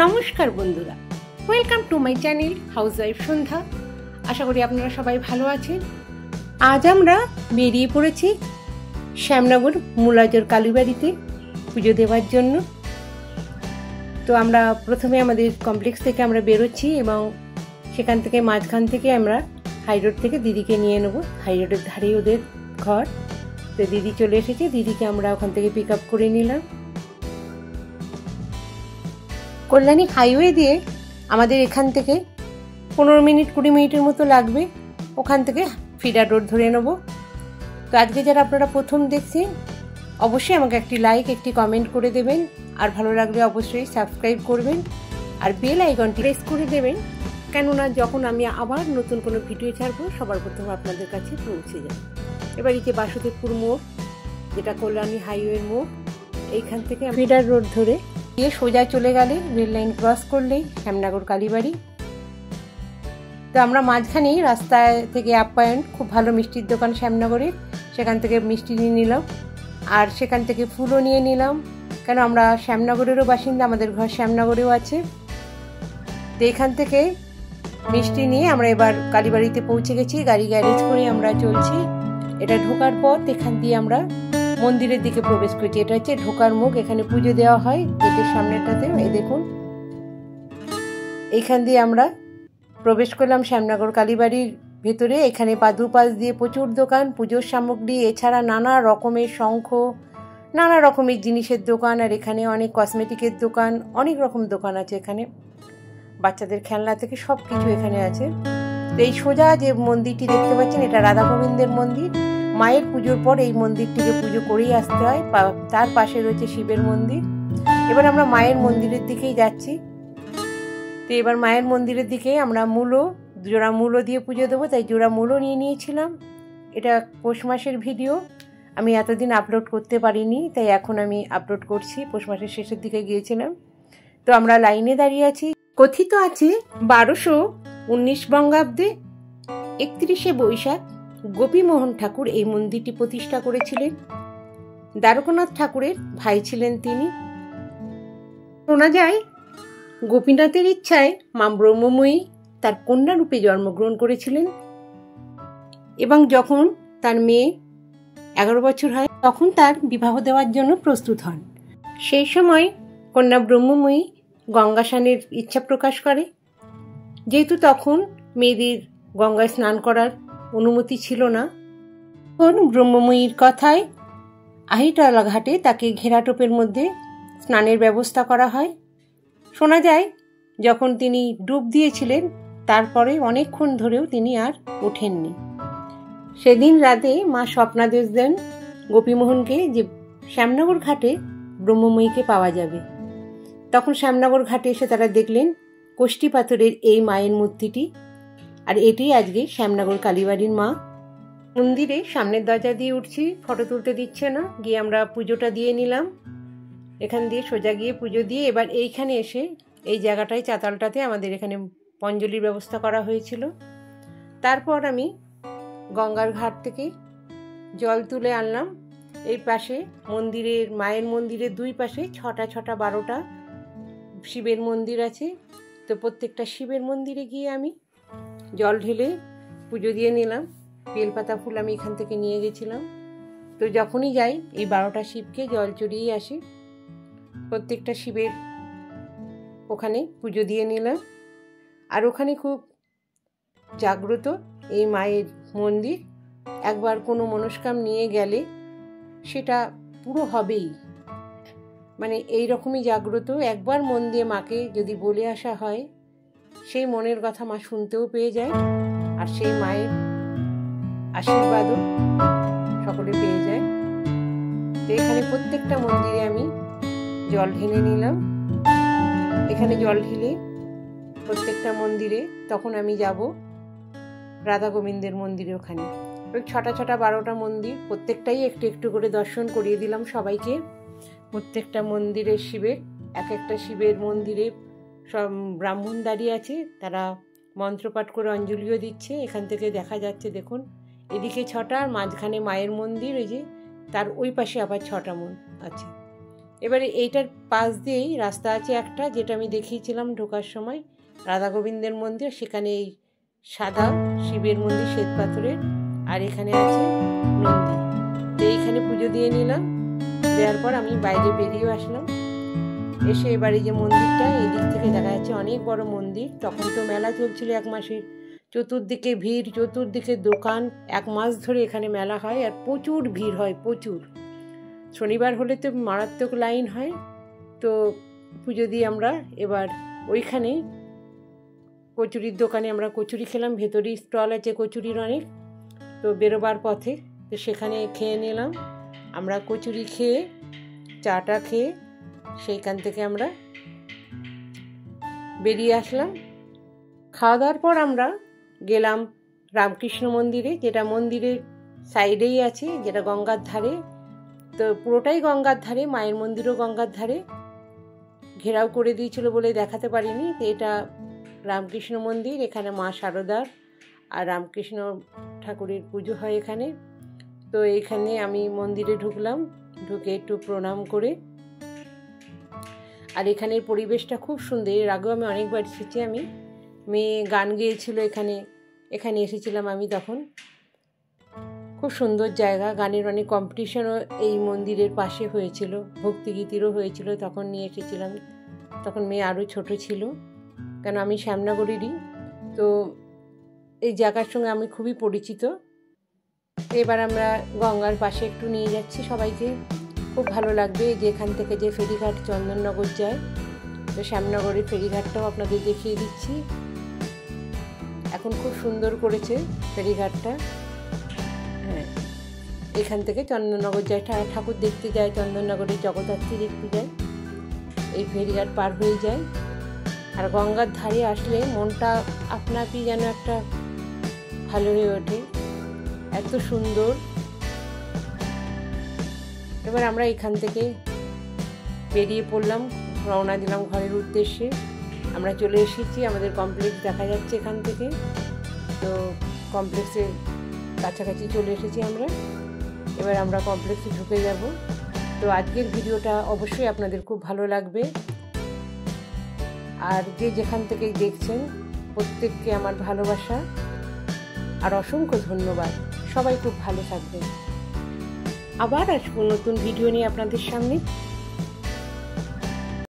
নমস্কার বন্ধুরা, welcome to my channel housewife Sandhya. আশা করি আপনারা সবাই ভালো আছেন। আজ আমরা বেরিয়ে পড়েছি শ্যামনগর মুলাজোর কালীবাড়িতে পুজো দেওয়ার জন্য। তো আমরা প্রথমে আমাদের কমপ্লেক্স থেকে আমরা বেরোচ্ছি এবং সেখান থেকে মাঝখান থেকে আমরা হাই রোড থেকে দিদিকে নিয়ে নেবো। হাই রোডের ধারেই ওদের ঘর। তো দিদি চলে এসেছে, দিদিকে আমরা ওখান থেকে পিক আপ করে নিলাম। কল্যাণী হাইওয়ে দিয়ে আমাদের এখান থেকে 15-20 মিনিটের মতো লাগবে। ওখান থেকে ফিডার রোড ধরে নেব। তো আজকে যারা আপনারা প্রথম দেখছেন অবশ্যই আমাকে একটি লাইক একটি কমেন্ট করে দেবেন, আর ভালো লাগলে অবশ্যই সাবস্ক্রাইব করবেন আর বেল আইকনটি প্রেস করে দেবেন, কেননা যখন আমি আবার নতুন কোনো ভিডিও ছাড়বো সবার প্রথম আপনাদের কাছে পৌঁছে যাবে। এবার এই যে বাসুদেবপুর মোড়, যেটা কল্যাণী হাইওয়ের মোড়, এইখান থেকে ফিডার রোড ধরে গিয়ে সোজা চলে গেলে রেল লাইন ক্রস করলেই শ্যামনগর কালীবাড়ি। তো আমরা মাঝখানেই রাস্তায় থেকে আপ্যায়ন, খুব ভালো মিষ্টির দোকান শ্যামনগরের, সেখান থেকে মিষ্টি নিয়ে নিলাম আর সেখান থেকে ফুলও নিয়ে নিলাম, কেন আমরা শ্যামনগরেরও বাসিন্দা, আমাদের ঘর শ্যামনগরেও আছে। তো এখান থেকে মিষ্টি নিয়ে আমরা এবার কালীবাড়িতে পৌঁছে গেছি। গাড়ি গ্যারেজ করে আমরা চলছি। এটা ঢোকার পথ, এখান দিয়ে আমরা মন্দিরের দিকে প্রবেশ করছি। এটা হচ্ছে ঢোকার মুখ, এখানে পুজো দেওয়া হয় গেটের সামনেটাতে। এই দেখুন, এইখান দিয়ে আমরা প্রবেশ করলাম শ্যামনগর কালীবাড়ির ভেতরে। এখানে দুপাশ দিয়ে প্রচুর দোকান, পুজোর সামগ্রী, এছাড়া নানা রকমের শঙ্খ, নানা রকমের জিনিসের দোকান, আর এখানে অনেক কসমেটিকের দোকান, অনেক রকম দোকান আছে এখানে, বাচ্চাদের খেলনা থেকে সব কিছু এখানে আছে। তো এই সোজা যে মন্দিরটি দেখতে পাচ্ছেন, এটা রাধা গোবিন্দের মন্দির। মায়ের পুজোর পর এই মন্দিরটিকে পুজো করেই আসতে হয়। তার পাশে রয়েছে শিবের মন্দির। এবার আমরা মায়ের মন্দিরের দিকেই যাচ্ছি। তো এবার মায়ের মন্দিরের দিকে আমরা জোড়া মূলো দিয়ে পুজো দেবো, তাই জোড়া মূলো নিয়ে নিয়েছিলাম। এটা পৌষ মাসের ভিডিও, আমি এতদিন আপলোড করতে পারিনি, তাই এখন আমি আপলোড করছি। পৌষ মাসের শেষের দিকে গিয়েছিলাম। তো আমরা লাইনে দাঁড়িয়ে আছি। কথিত আছে 1219 বঙ্গাব্দে 31শে বৈশাখ গোপীমোহন ঠাকুর এই মন্দিরটি প্রতিষ্ঠা করেছিলেন। দ্বারকানাথ ঠাকুরের ভাই ছিলেন তিনি। শোনা যায় গোপীনাথের ইচ্ছায় মা ব্রহ্মময়ী তার কন্যা রূপে জন্মগ্রহণ করেছিলেন এবং যখন তার মেয়ে 11 বছর হয় তখন তার বিবাহ দেওয়ার জন্য প্রস্তুত হন। সেই সময় কন্যা ব্রহ্মময়ী গঙ্গা স্নানের ইচ্ছা প্রকাশ করে। যেহেতু তখন মেয়েদের গঙ্গায় স্নান করার অনুমতি ছিল না, তখন ব্রহ্মময়ীর কথায় আহিটালা ঘাটে তাকে ঘেরাটোপের মধ্যে স্নানের ব্যবস্থা করা হয়। শোনা যায় যখন তিনি ডুব দিয়েছিলেন তারপরে অনেকক্ষণ ধরেও তিনি আর ওঠেননি। সেদিন রাতে মা স্বপ্নাদেশ দেন গোপীমোহনকে যে শ্যামনগর ঘাটে ব্রহ্মময়ীকে পাওয়া যাবে। তখন শ্যামনগর ঘাটে এসে তারা দেখলেন কোষ্ঠী পাথরের এই মায়ের মূর্তিটি, আর এটি আজকে শ্যামনগর কালীবাড়ির মা। মন্দিরে সামনের দরজা দিয়ে উঠছি, ফটো তুলতে দিচ্ছে না, গিয়ে আমরা পুজোটা দিয়ে নিলাম। এখান দিয়ে সোজা গিয়ে পুজো দিয়ে এবার এইখানে এসে এই জায়গাটায় চাতালটাতে আমাদের এখানে পঞ্জলির ব্যবস্থা করা হয়েছিল। তারপর আমি গঙ্গার ঘাট থেকে জল তুলে আনলাম। এই পাশে মন্দিরের, মায়ের মন্দিরের দুই পাশে 6টা 12টা শিবের মন্দির আছে। তো প্রত্যেকটা শিবের মন্দিরে গিয়ে আমি জল ঢেলে পুজো দিয়ে নিলাম। বেলপাতা ফুল আমি এখান থেকে নিয়ে গেছিলাম। তো যখনই যাই এই 12টা শিবকে জল চড়িয়ে আসি। প্রত্যেকটা শিবের ওখানে পুজো দিয়ে নিলাম। আর ওখানে খুব জাগ্রত এই মায়ের মন্দির। একবার কোনো মনস্কাম নিয়ে গেলে সেটা পুরো হবেই, মানে এই রকমই জাগ্রত। একবার মন দিয়ে মাকে যদি বলে আসা হয়, সেই মনের কথা মা শুনতেও পেয়ে যায়, আর সেই মায়ের আশীর্বাদও সকলে পেয়ে যায়। তো এখানে প্রত্যেকটা মন্দিরে আমি জল ঢেলে নিলাম। এখানে জল ঢেলে প্রত্যেকটা মন্দিরে তখন আমি যাব রাধা গোবিন্দের মন্দিরে। ওখানে ওই 6টা 12টা মন্দির, প্রত্যেকটাই একটু একটু করে দর্শন করিয়ে দিলাম সবাইকে। প্রত্যেকটা মন্দিরের শিবের, এক একটা শিবের মন্দিরে সব ব্রাহ্মণ দাঁড়িয়ে আছে, তারা মন্ত্রপাঠ করে অঞ্জলিও দিচ্ছে। এখান থেকে দেখা যাচ্ছে, দেখুন এদিকে 6টা, আর মাঝখানে মায়ের মন্দির, ওই যে তার ওই পাশে আবার 6টা আছে। এবারে এইটার পাশ দিয়েই রাস্তা আছে একটা, যেটা আমি দেখিয়েছিলাম ঢোকার সময়, রাধা গোবিন্দের মন্দির। সেখানে এই সাদা শিবের মন্দির শ্বেত পাথরের, আর এখানে আছে নন্দী। তো এইখানে পুজো দিয়ে নিলাম, দেওয়ার পর আমি বাইরে বেরিয়ে আসলাম। এসে এবারে যে মন্দিরটা, এই দিক থেকে দেখা যাচ্ছে অনেক বড় মন্দির। তখন তো মেলা চলছিল 1 মাসের, চতুর্দিকে ভিড়, চতুর্দিকে দোকান। 1 মাস ধরে এখানে মেলা হয়, আর প্রচুর ভিড় হয়, প্রচুর। শনিবার হলে তো মারাত্মক লাইন হয়। তো পুজো দিয়ে আমরা এবার ওইখানে কচুরির দোকানে আমরা কচুরি খেলাম। ভেতরেই স্টল আছে কচুরির অনেক। তো বেরোবার পথে তো সেখানে খেয়ে নিলাম। আমরা কচুরি খেয়ে, চাটা খেয়ে সেইখান থেকে আমরা বেরিয়ে আসলাম। খাওয়া দাওয়ার পর আমরা গেলাম রামকৃষ্ণ মন্দিরে, যেটা মন্দিরের সাইডেই আছে, যেটা গঙ্গার ধারে। তো পুরোটাই গঙ্গার ধারে, মায়ের মন্দিরও গঙ্গার ধারে, ঘেরাও করে দিয়েছিল বলে দেখাতে পারিনি। তো এটা রামকৃষ্ণ মন্দির। এখানে মা শারদার আর রামকৃষ্ণ ঠাকুরের পুজো হয় এখানে। তো এইখানে আমি মন্দিরে ঢুকলাম, ঢুকে একটু প্রণাম করে। আর এখানের পরিবেশটা খুব সুন্দর। এর আগেও আমি অনেকবার এসেছি। আমি মেয়ে গান গেয়েছিল এখানে এসেছিলাম আমি তখন। খুব সুন্দর জায়গা। গানের অনেক কম্পিটিশনও এই মন্দিরের পাশে হয়েছিল, ভক্তিগীতিরও হয়েছিল। তখন নিয়ে এসেছিলাম, তখন মেয়ে আরও ছোট ছিল, কেন আমি শ্যামনগরেরই। তো এই জায়গার সঙ্গে আমি খুবই পরিচিত। এবার আমরা গঙ্গার পাশে একটু নিয়ে যাচ্ছি সবাইকে, খুব ভালো লাগবে। যেখান থেকে যে ফেরিঘাট চন্দননগর যায়, তো শ্যামনগরের ফেরিঘাটটাও আপনাদের দেখিয়ে দিচ্ছি। এখন খুব সুন্দর করেছে ফেরিঘাটটা। হ্যাঁ, এখান থেকে চন্দননগর যায়, ঠাকুর দেখতে যায়, চন্দননগরের জগদ্ধাত্রী দেখতে যায়, এই ফেরিঘাট পার হয়ে যায়। আর গঙ্গার ধারে আসলে মনটা আপনা আপনি যেন একটা ভালো হয়ে ওঠে, এত সুন্দর। এবার আমরা এখান থেকে বেরিয়ে পড়লাম, রওনা দিলাম ঘরের উদ্দেশ্যে। আমরা চলে এসেছি, আমাদের কমপ্লেক্স দেখা যাচ্ছে এখান থেকে। তো কমপ্লেক্সের কাছাকাছি চলে এসেছি আমরা। এবার আমরা কমপ্লেক্সে ঢুকে যাব। তো আজকের ভিডিওটা অবশ্যই আপনাদের খুব ভালো লাগবে। আর যে যেখান থেকেই দেখছেন, প্রত্যেককে আমার ভালোবাসা আর অসংখ্য ধন্যবাদ। সবাই খুব ভালো থাকবেন। আবার আসবো নতুন ভিডিও নিয়ে আপনাদের সামনে।